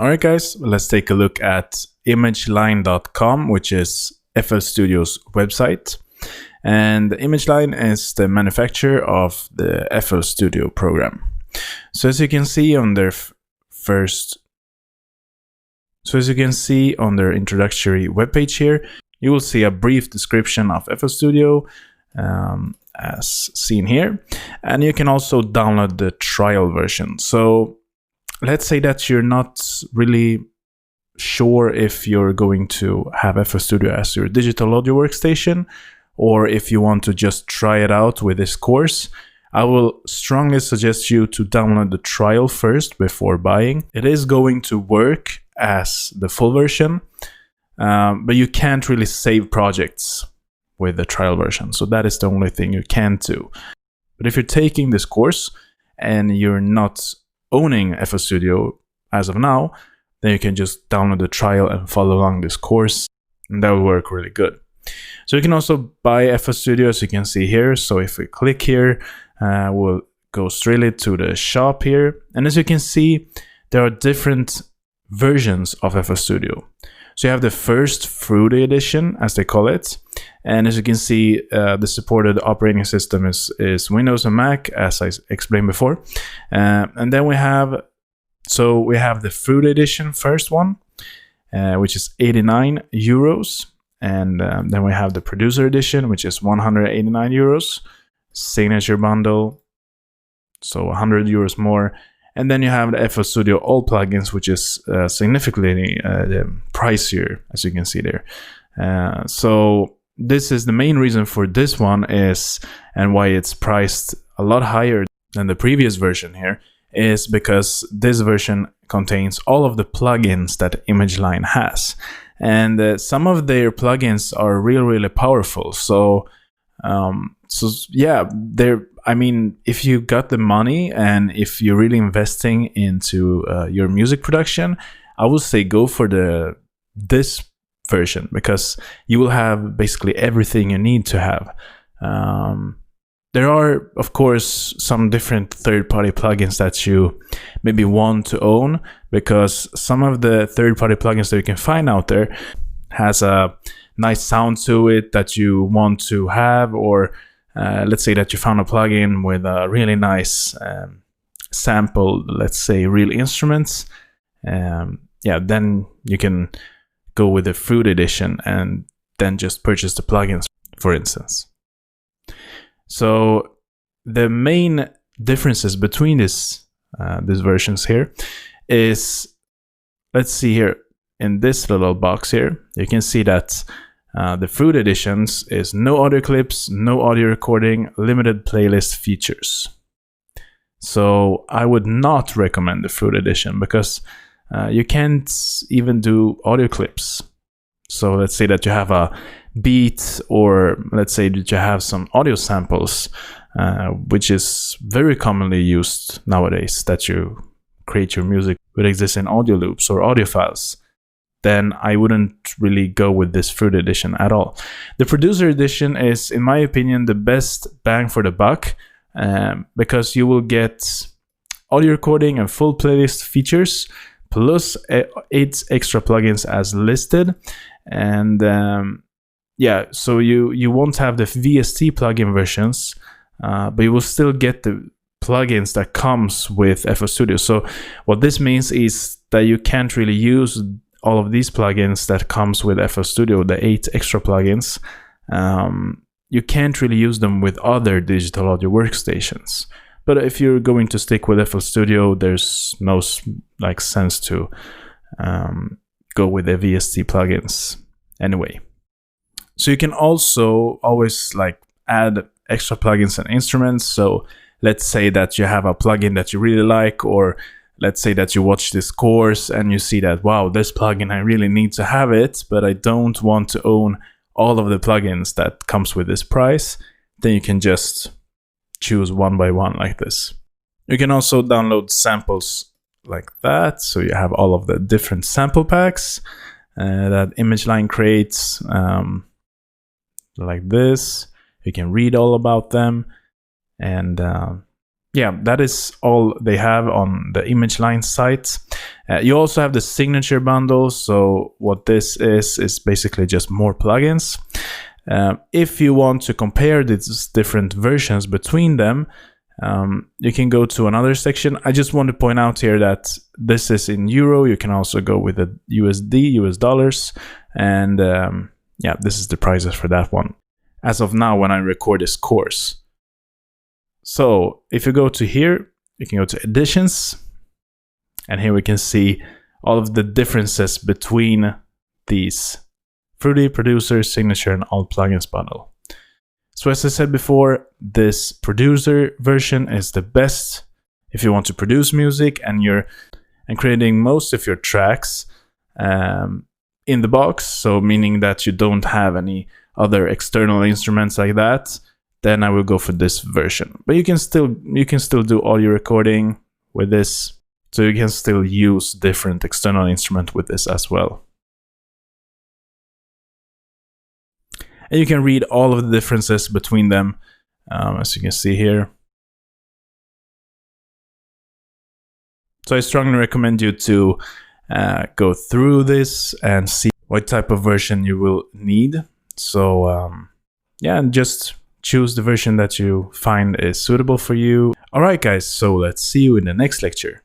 Alright guys, let's take a look at imageline.com, which is FL Studio's website. And ImageLine is the manufacturer of the FL Studio program. So as you can see on their introductory webpage here, you will see a brief description of FL Studio as seen here. And you can also download the trial version. So let's say that you're not really sure if you're going to have FL Studio as your digital audio workstation, or if you want to just try it out with this course. I will strongly suggest you to download the trial first before buying. It is going to work as the full version, but you can't really save projects with the trial version. So that is the only thing you can do. But if you're taking this course and you're not owning FL Studio as of now, then you can just download the trial and follow along this course, and that will work really good. So you can also buy FL Studio, as you can see here. So if we click here, we'll go straight to the shop here. And as you can see, there are different versions of FL Studio. So you have the first Fruity edition, as they call it. And as you can see, the supported operating system is Windows and Mac, as I explained before. And then we have the Fruity edition, first one, which is 89 euros. And then we have the Producer edition, which is 189 euros. Signature bundle, so 100 euros more. And then you have the FL Studio All plugins, which is significantly pricier, as you can see there. So this is the main reason for this one and why it's priced a lot higher than the previous version here, is because this version contains all of the plugins that ImageLine has. And some of their plugins are really powerful. So yeah, if you got the money and if you're really investing into your music production, I would say go for this version, because you will have basically everything you need to have. There are, of course, some different third-party plugins that you maybe want to own, because some of the third-party plugins that you can find out there has a nice sound to it that you want to have, or let's say that you found a plugin with a really nice sample, let's say real instruments. Yeah, then you can go with the Fruit edition and then just purchase the plugins, for instance. So the main differences between these versions here is, let's see here in this little box here, you can see that the Fruit editions is no audio clips, no audio recording, limited playlist features. So I would not recommend the Fruit edition, because you can't even do audio clips. So let's say that you have a beat, or let's say that you have some audio samples, which is very commonly used nowadays, that you create your music with existing audio loops or audio files. Then I wouldn't really go with this Fruit edition at all. The Producer edition is, in my opinion, the best bang for the buck, because you will get audio recording and full playlist features, plus 8 extra plugins as listed. And yeah, so you won't have the VST plugin versions, but you will still get the plugins that comes with FL Studio. So what this means is that you can't really use all of these plugins that comes with FL Studio, the 8 extra plugins. You can't really use them with other digital audio workstations. But if you're going to stick with FL Studio, there's no sense to go with the VST plugins anyway. So you can also always add extra plugins and instruments. So let's say that you have a plugin that you really like, or let's say that you watch this course and you see that, wow, this plugin, I really need to have it, but I don't want to own all of the plugins that comes with this price. Then you can just choose one by one like this. You can also download samples like that. So you have all of the different sample packs that ImageLine creates, like this. You can read all about them. And yeah, that is all they have on the ImageLine site. You also have the signature bundle. So what this is basically just more plugins. If you want to compare these different versions between them, you can go to another section. I just want to point out here that this is in euro. You can also go with the USD, US dollars, and yeah, this is the prices for that one as of now when I record this course. So if you go to here, you can go to editions, and here we can see all of the differences between these Fruity, Producer, Signature, and All Plugins bundle. So as I said before, this Producer version is the best if you want to produce music and creating most of your tracks in the box. So meaning that you don't have any other external instruments like that, then I will go for this version. But you can still do all your recording with this, so you can still use different external instruments with this as well. And you can read all of the differences between them, as you can see here. So I strongly recommend you to go through this and see what type of version you will need. So yeah, and just choose the version that you find is suitable for you. Alright guys, so let's see you in the next lecture.